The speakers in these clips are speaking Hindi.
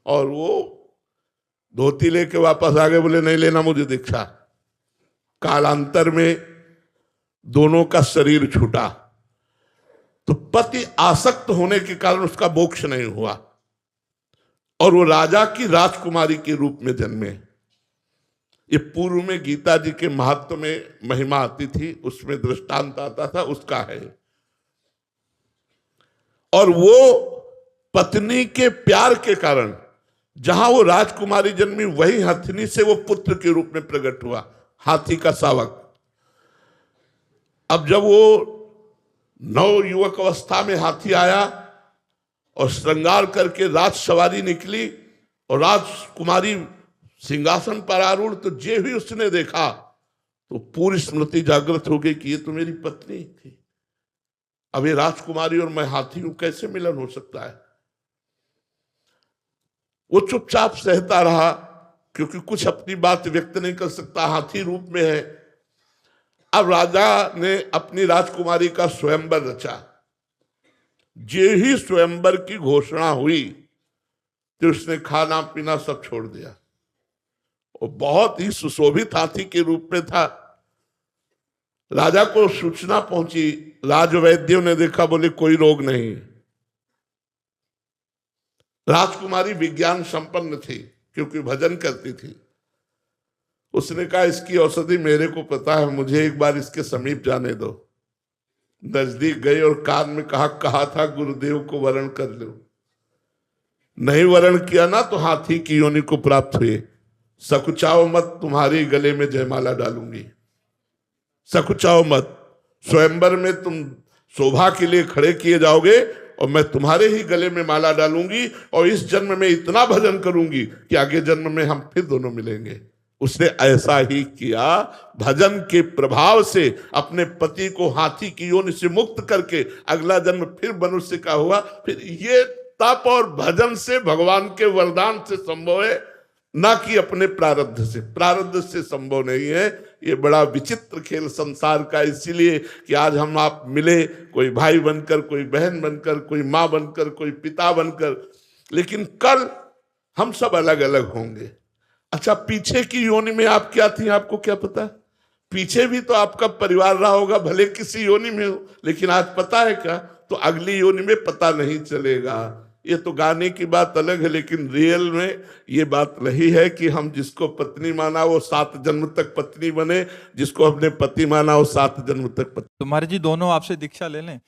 और वो धोती लेके वापस आ गए, बोले नहीं लेना मुझे दीक्षा। कालांतर में दोनों का शरीर छूटा, तो पति आसक्त होने के कारण उसका मोक्ष नहीं हुआ और वो राजा की राजकुमारी के रूप में जन्मे। ये पूर्व में गीता जी के महत्व में महिमा आती थी, उसमें दृष्टांत आता था, उसका है। और वो पत्नी के प्यार के कारण जहां वो राजकुमारी जन्मी, वही हथिनी से वो पुत्र के रूप में प्रकट हुआ, हाथी का शावक। अब जब वो नव युवक अवस्था में हाथी आया और श्रृंगार करके राज सवारी निकली और राजकुमारी सिंहासन पर आरूढ़, तो जे भी उसने देखा तो पूरी स्मृति जागृत हो गई कि ये तो मेरी पत्नी थी। अब ये राजकुमारी और मैं हाथी हूं, कैसे मिलन हो सकता है। वो चुपचाप सहता रहा, क्योंकि कुछ अपनी बात व्यक्त नहीं कर सकता, हाथी रूप में है। अब राजा ने अपनी राजकुमारी का स्वयंवर रचा। जे ही स्वयंवर की घोषणा हुई तो उसने खाना पीना सब छोड़ दिया। वो बहुत ही सुशोभित हाथी के रूप में था। राजा को सूचना पहुंची, राजवैद्यों ने देखा, बोले कोई रोग नहीं। राजकुमारी विज्ञान संपन्न थी क्योंकि भजन करती थी। उसने कहा इसकी औषधि मेरे को पता है, मुझे एक बार इसके समीप जाने दो। नजदीक गए और कान में कहा था गुरुदेव को वरण कर लो। नहीं वरण किया ना तो हाथी की योनि को प्राप्त हुए। सकुचाओ मत, तुम्हारे गले में जयमाला डालूंगी। सकुचाओ मत, स्वयंवर में तुम शोभा के लिए खड़े किए जाओगे और मैं तुम्हारे ही गले में माला डालूंगी और इस जन्म में इतना भजन करूंगी कि आगे जन्म में हम फिर दोनों मिलेंगे। उसने ऐसा ही किया। भजन के प्रभाव से अपने पति को हाथी की योनि से मुक्त करके अगला जन्म फिर मनुष्य का हुआ। फिर ये तप और भजन से, भगवान के वरदान से संभव है, ना कि अपने प्रारब्ध से। प्रारब्ध से संभव नहीं है। ये बड़ा विचित्र खेल संसार का, इसीलिए कि आज हम आप मिले, कोई भाई बनकर, कोई बहन बनकर, कोई माँ बनकर, कोई पिता बनकर, लेकिन कल हम सब अलग अलग होंगे। अच्छा, पीछे की योनि में आप क्या थी, आपको क्या पता? पीछे भी तो आपका परिवार रहा होगा, भले किसी योनि में हो, लेकिन आज पता है क्या? तो अगली योनि में पता नहीं चलेगा। ये तो गाने की बात अलग है, लेकिन रियल में ये बात नहीं है कि हम जिसको पत्नी माना वो 7 जन्म तक पत्नी बने, जिसको हमने पति माना वो 7 जन्म तक पति। तुम्हारे जी दोनों आपसे दीक्षा ले लें।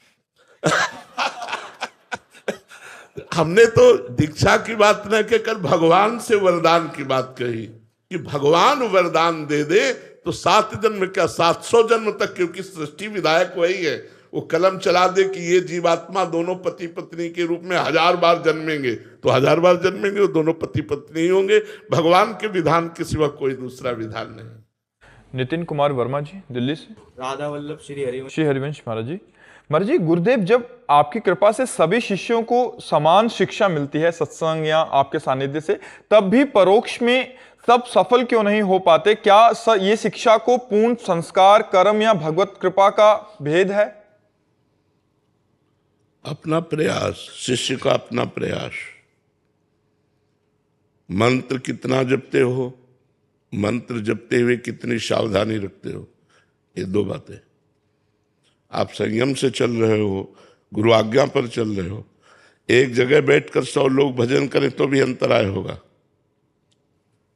हमने तो दीक्षा की बात न कहकर भगवान से वरदान की बात कही कि भगवान वरदान दे दे तो 7 जन्म क्या 700 जन्म तक, क्योंकि सृष्टि विधायक वही है। वो कलम चला दे कि ये जीवात्मा दोनों पति पत्नी के रूप में 1000 बार जन्मेंगे, तो 1000 बार जन्मेंगे, वो दोनों पति पत्नी ही होंगे। भगवान के विधान के सिवा कोई दूसरा विधान नहीं। नितिन कुमार वर्मा जी, दिल्ली से। राधा वल्लभ श्री हरिवंश महाराज जी। महाराज जी, गुरुदेव जब आपकी कृपा से सभी शिष्यों को समान शिक्षा मिलती है सत्संग या आपके सानिध्य से, तब भी परोक्ष में सब सफल क्यों नहीं हो पाते? क्या ये शिक्षा को पूर्ण संस्कार, कर्म या भगवत कृपा का भेद है? अपना प्रयास, शिष्य का अपना प्रयास। मंत्र कितना जपते हो, मंत्र जपते हुए कितनी सावधानी रखते हो, ये 2 बातें। आप संयम से चल रहे हो, गुरु आज्ञा पर चल रहे हो। एक जगह बैठकर 100 लोग भजन करें तो भी अंतराय होगा।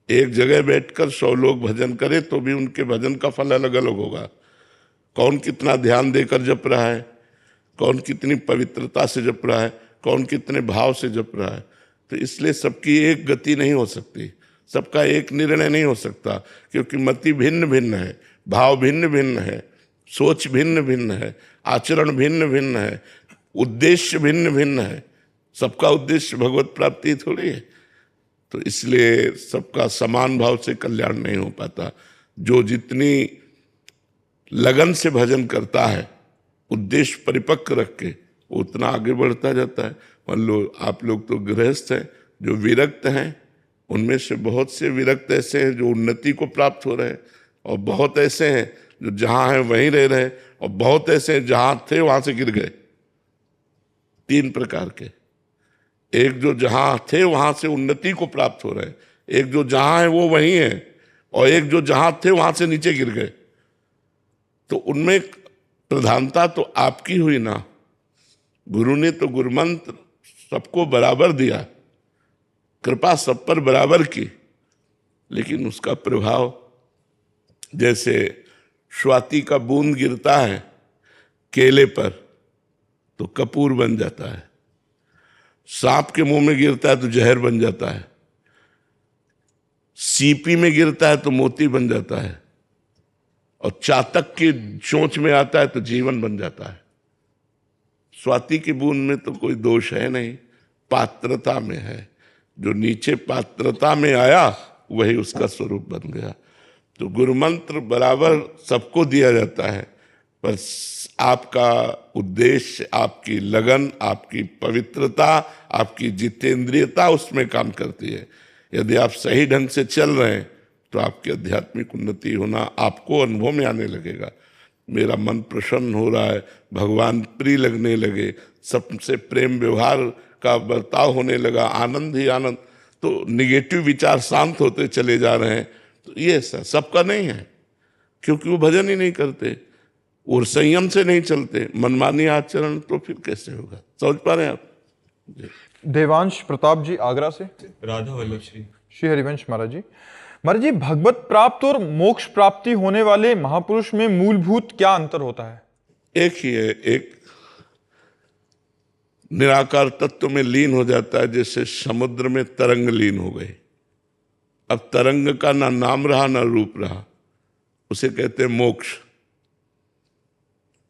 एक जगह बैठकर 100 लोग भजन करें तो भी उनके भजन का फल अलग अलग होगा। कौन कितना ध्यान देकर जप रहा है, कौन कितनी पवित्रता से जप रहा है, कौन कितने भाव से जप रहा है। तो इसलिए सबकी एक गति नहीं हो सकती, सबका एक निर्णय नहीं हो सकता, क्योंकि मति भिन्न भिन्न है, भाव भिन्न भिन्न है, सोच भिन्न भिन्न है, आचरण भिन्न भिन्न है, उद्देश्य भिन्न भिन्न है। सबका उद्देश्य भगवत प्राप्ति थोड़ी है। तो इसलिए सबका समान भाव से कल्याण नहीं हो पाता। जो जितनी लगन से भजन करता है, उद्देश्य परिपक्व रख के, उतना आगे बढ़ता जाता है। मान लो आप लोग तो गृहस्थ हैं, जो विरक्त हैं, उनमें से बहुत से विरक्त ऐसे हैं जो उन्नति को प्राप्त हो रहे हैं, और बहुत ऐसे हैं जो जहाँ हैं वहीं रह रहे हैं, और बहुत ऐसे हैं जहाँ थे वहाँ से गिर गए। 3 प्रकार के। एक जो जहां थे वहां से उन्नति को प्राप्त हो रहे हैं, एक जो जहां है वो वहीं है, और एक जो जहां थे वहां से नीचे गिर गए। तो उनमें प्रधानता तो आपकी हुई ना। गुरु ने तो गुरुमंत्र सबको बराबर दिया, कृपा सब पर बराबर की, लेकिन उसका प्रभाव, जैसे स्वाति का बूंद गिरता है केले पर तो कपूर बन जाता है, सांप के मुंह में गिरता है तो जहर बन जाता है, सीपी में गिरता है तो मोती बन जाता है, और चातक की चोंच में आता है तो जीवन बन जाता है। स्वाति की बूंद में तो कोई दोष है नहीं, पात्रता में है। जो नीचे पात्रता में आया वही उसका स्वरूप बन गया। तो गुरु मंत्र बराबर सबको दिया जाता है, पर आपका उद्देश्य, आपकी लगन, आपकी पवित्रता, आपकी जितेंद्रियता उसमें काम करती है। यदि आप सही ढंग से चल रहे हैं तो आपकी आध्यात्मिक उन्नति होना आपको अनुभव में आने लगेगा। मेरा मन प्रसन्न हो रहा है, भगवान प्रिय लगने लगे, सबसे प्रेम व्यवहार का बर्ताव होने लगा, आनंद ही आनंद। तो निगेटिव विचार शांत होते चले जा रहे हैं। तो ये सबका नहीं है, क्योंकि वो भजन ही नहीं करते और संयम से नहीं चलते, मनमानी आचरण, तो फिर कैसे होगा? समझ पा रहे हैं आप? देवांश प्रताप जी आगरा से। राधा वल्लभ श्री हरिवंश महाराज जी। महाराज जी, भगवत प्राप्त और मोक्ष प्राप्ति होने वाले महापुरुष में मूलभूत क्या अंतर होता है? एक ही है, एक निराकार तत्व में लीन हो जाता है, जैसे समुद्र में तरंग लीन हो गई। अब तरंग का ना नाम रहा ना रूप रहा, उसे कहते हैं मोक्ष।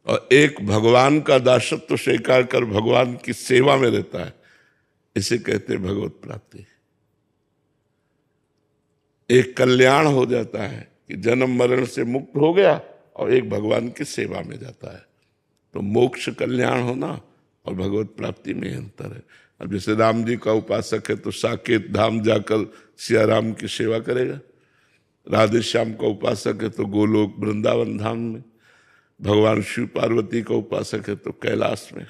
और एक भगवान का दासत्व स्वीकार कर भगवान की सेवा में रहता है, इसे कहते हैं भगवत प्राप्ति। एक कल्याण हो जाता है कि जन्म मरण से मुक्त हो गया, और एक भगवान की सेवा में जाता है। तो मोक्ष कल्याण होना और भगवत प्राप्ति में अंतर है। अब जैसे राम जी का उपासक है तो साकेत धाम जाकर सिया राम की सेवा करेगा, राधे श्याम का उपासक है तो गोलोक वृंदावन धाम में, भगवान शिव पार्वती का उपासक है तो कैलाश में,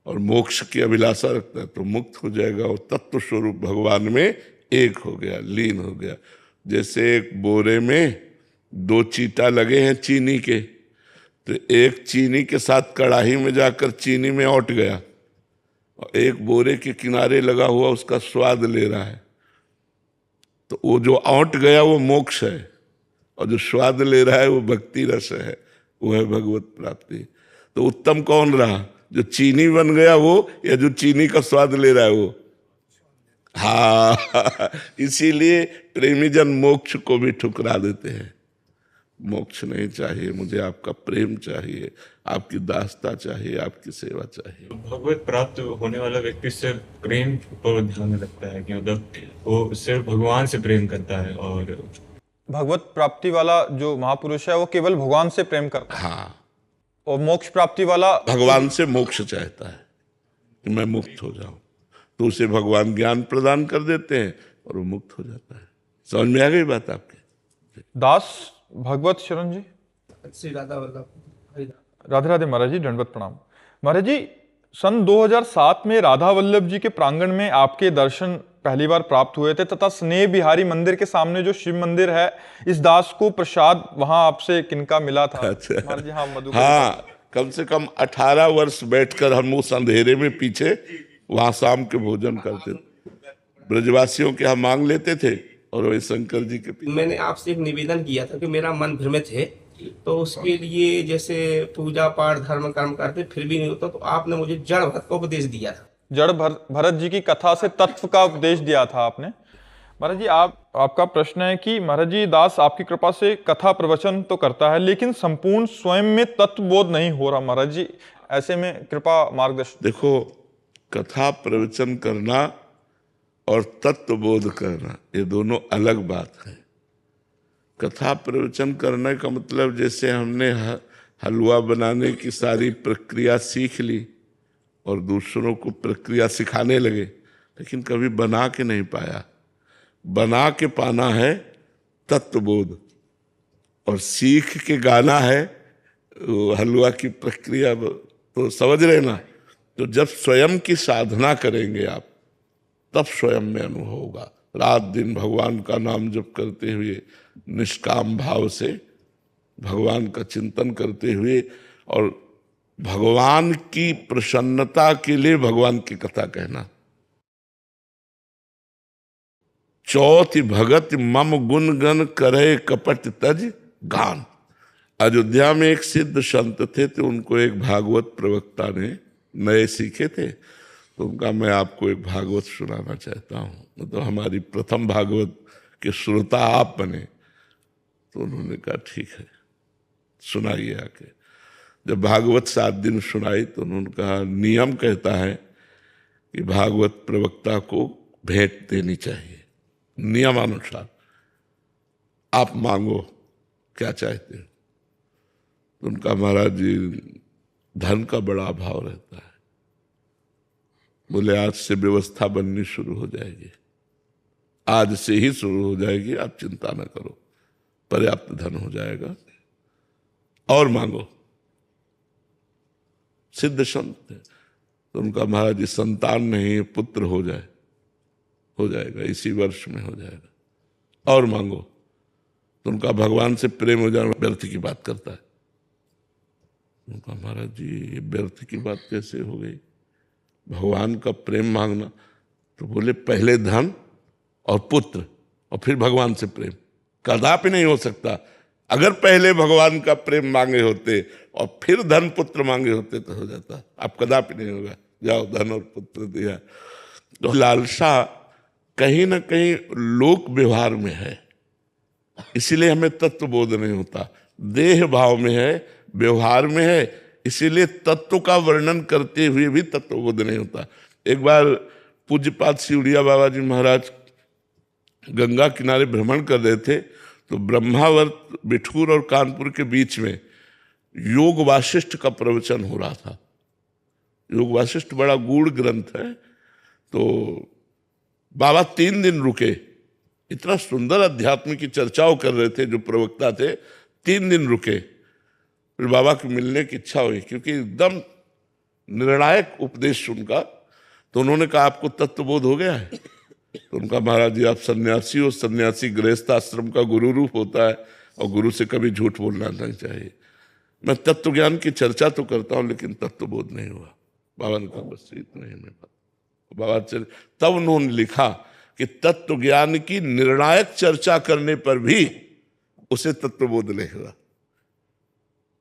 और मोक्ष की अभिलाषा रखता है तो मुक्त हो जाएगा और तत्व स्वरूप भगवान में एक हो गया, लीन हो गया। जैसे एक बोरे में दो चीटा लगे हैं चीनी के, तो एक चीनी के साथ कड़ाही में जाकर चीनी में औट गया, और एक बोरे के किनारे लगा हुआ उसका स्वाद ले रहा है। तो वो जो औट गया वो मोक्ष है, और जो स्वाद ले रहा है वो भक्ति रस है, वो है भगवत प्राप्ति। तो उत्तम कौन रहा, जो चीनी बन गया वो, या जो चीनी का स्वाद ले रहा है वो? हाँ, इसीलिए प्रेमी जन मोक्ष को भी ठुकरा देते हैं। मोक्ष नहीं चाहिए मुझे, आपका प्रेम चाहिए, आपकी दासता चाहिए, आपकी सेवा चाहिए। भगवत प्राप्त होने वाला व्यक्ति सिर्फ प्रेम पर ध्यान रखता है कि मतलब वो सिर्फ भगवान से प्रेम करता है, और भगवत प्राप्ति वाला जो महापुरुष है वो केवल भगवान से प्रेम करता है। हाँ, और मोक्ष प्राप्ति वाला भगवान से मोक्ष चाहता है कि मैं मुक्त हो जाऊं, तो उसे भगवान ज्ञान प्रदान कर देते हैं और वो मुक्त हो जाता है। समझ में आ गई बात आपके? दास भगवत शरण जी। श्री राधा वल्लभ। राधे राधे महाराज जी, दंडवत प्रणाम। महाराज जी, सन 2007 में राधा वल्लभ जी के प्रांगण में आपके दर्शन पहली बार प्राप्त हुए थे, तथा स्नेह बिहारी मंदिर के सामने जो शिव मंदिर है, इस दास को प्रसाद वहां आपसे किनका मिला था? अच्छा। महाराज जी, हाँ, मधुकर। हाँ, कम से कम 18 वर्ष बैठकर हम उस अंधेरे में पीछे वहां शाम के भोजन करते थे, ब्रजवासियों के यहाँ मांग लेते थे, और वही शंकर जी के पीछे। मैंने आपसे एक निवेदन किया था कि मेरा मन भ्रमित है, तो उसके लिए जैसे पूजा पाठ धर्म कर्म करते फिर भी नहीं होता, तो आपने मुझे जड़ भरत का उपदेश दिया था। जड़ भरत जी की कथा से तत्व का उपदेश दिया था आपने। महाराज जी, आपका प्रश्न है कि महाराज जी, दास आपकी कृपा से कथा प्रवचन तो करता है, लेकिन संपूर्ण स्वयं में तत्वबोध नहीं हो रहा। महाराज जी, ऐसे में कृपा मार्गदर्शन। देखो, कथा प्रवचन करना और तत्वबोध करना ये दोनों अलग बात है। कथा प्रवचन करने का मतलब जैसे हमने हलवा बनाने की सारी प्रक्रिया सीख ली और दूसरों को प्रक्रिया सिखाने लगे, लेकिन कभी बना के नहीं पाया। बना के पाना है तत्वबोध, और सीख के गाना है हलवा की प्रक्रिया। तो समझ रहे ना, तो जब स्वयं की साधना करेंगे आप, तब स्वयं में अनुभव होगा। रात दिन भगवान का नाम जप करते हुए, निष्काम भाव से भगवान का चिंतन करते हुए, और भगवान की प्रसन्नता के लिए भगवान की कथा कहना। चौथ भगत मम गुण गण करे कपट तज गान। अयोध्या में एक सिद्ध संत थे, तो उनको एक भागवत प्रवक्ता ने नए सीखे थे, तो उनका मैं आपको एक भागवत सुनाना चाहता हूँ। मतलब हमारी प्रथम भागवत के श्रोता आप बने। तो उन्होंने कहा ठीक है, सुनाइए आके। जब भागवत 7 दिन सुनाई तो उन्होंने कहा, नियम कहता है कि भागवत प्रवक्ता को भेंट देनी चाहिए, नियमानुसार। आप मांगो क्या चाहते हो। तो उनका, महाराज जी धन का बड़ा अभाव रहता है। बोले आज से व्यवस्था बननी शुरू हो जाएगी, आज से ही शुरू हो जाएगी, आप चिंता न करो, पर्याप्त धन हो जाएगा, और मांगो। सिद्ध संत है। तो उनका, महाराज जी संतान नहीं, पुत्र हो जाएगा, इसी वर्ष में हो जाएगा, और मांगो। तो उनका, भगवान से प्रेम हो जाना व्यर्थ की बात करता है। उनका, महाराज जी ये व्यर्थ की बात कैसे हो गई, भगवान का प्रेम मांगना। तो बोले पहले धन और पुत्र और फिर भगवान से प्रेम, कदापि नहीं हो सकता। अगर पहले भगवान का प्रेम मांगे होते और फिर धन पुत्र मांगे होते तो हो जाता, अब कदापि नहीं होगा। जाओ धन और पुत्र दिया। तो लालसा कहीं ना कहीं लोक व्यवहार में है, इसीलिए हमें तत्व बोध नहीं होता। देह भाव में है, व्यवहार में है, इसीलिए तत्व का वर्णन करते हुए भी तत्व बोध नहीं होता। एक बार पूज्यपाद सिउड़िया बाबा जी महाराज गंगा किनारे भ्रमण कर रहे थे, तो ब्रह्मावर्त, बिठूर और कानपुर के बीच में योग वासिष्ठ का प्रवचन हो रहा था। योग वासिष्ठ बड़ा गूढ़ ग्रंथ है। तो बाबा 3 दिन रुके, इतना सुंदर अध्यात्म की चर्चाओं कर रहे थे जो प्रवक्ता थे, 3 दिन रुके। फिर बाबा को मिलने की इच्छा हुई, क्योंकि एकदम निर्णायक उपदेश उनका। तो उन्होंने कहा आपको तत्वबोध हो गया है। तो उनका, महाराज जी आप सन्यासी हो, सन्यासी गृहस्थ आश्रम का गुरु रूप होता है, और गुरु से कभी झूठ बोलना नहीं चाहिए। मैं तत्व ज्ञान की चर्चा तो करता हूं, लेकिन तत्वबोध नहीं हुआ। बाबा ने कहा बस इतना ही मेरे पास। बाबा चले, तब उन्होंने लिखा कि तत्व ज्ञान की निर्णायक चर्चा करने पर भी उसे तत्वबोध नहीं हुआ।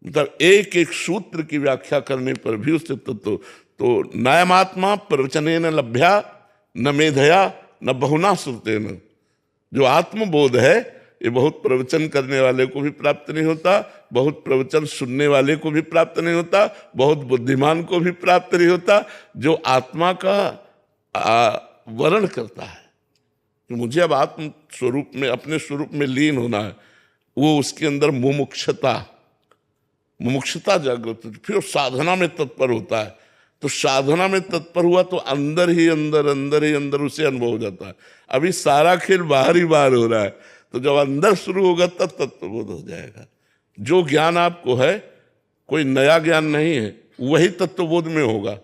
मतलब एक एक सूत्र की व्याख्या करने पर भी उससे तत्व। तो नयमात्मा प्रवचने न लभ्या न मेधया न बहुना श्रुतेन। जो आत्मबोध है ये बहुत प्रवचन करने वाले को भी प्राप्त नहीं होता, बहुत प्रवचन सुनने वाले को भी प्राप्त नहीं होता, बहुत बुद्धिमान को भी प्राप्त नहीं होता। जो आत्मा का वर्ण करता है कि मुझे अब आत्म स्वरूप में, अपने स्वरूप में लीन होना है, वो उसके अंदर मुमुक्षुता जागृत होती, फिर साधना में तत्पर होता है। तो साधना में तत्पर हुआ तो अंदर ही अंदर उसे अनुभव हो जाता है। अभी सारा खेल बाहर ही बाहर हो रहा है, तो जब अंदर शुरू होगा तब तत्वबोध हो जाएगा। जो ज्ञान आपको है कोई नया ज्ञान नहीं है, वही तत्वबोध में होगा।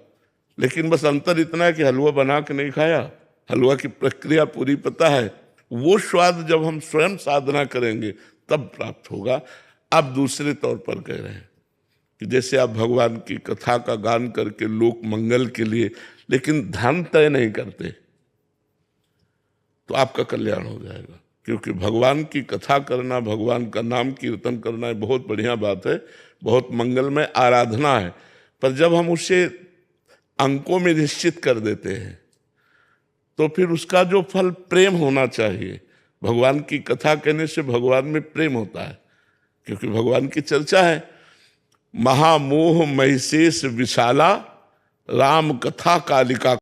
लेकिन बस अंतर इतना है कि हलवा बना के नहीं खाया, हलवा की प्रक्रिया पूरी पता है। वो स्वाद जब हम स्वयं साधना करेंगे तब प्राप्त होगा। आप दूसरे तौर पर कह रहे हैं कि जैसे आप भगवान की कथा का गान करके लोक मंगल के लिए, लेकिन धन तय नहीं करते, तो आपका कल्याण हो जाएगा। क्योंकि भगवान की कथा करना, भगवान का नाम कीर्तन करना बहुत बढ़िया बात है, बहुत मंगलमय आराधना है। पर जब हम उसे अंकों में निश्चित कर देते हैं तो फिर उसका जो फल प्रेम होना चाहिए। भगवान की कथा कहने से भगवान में प्रेम होता है, क्योंकि भगवान की चर्चा है। महामोह महिषेष विशाला, राम कथा कालिका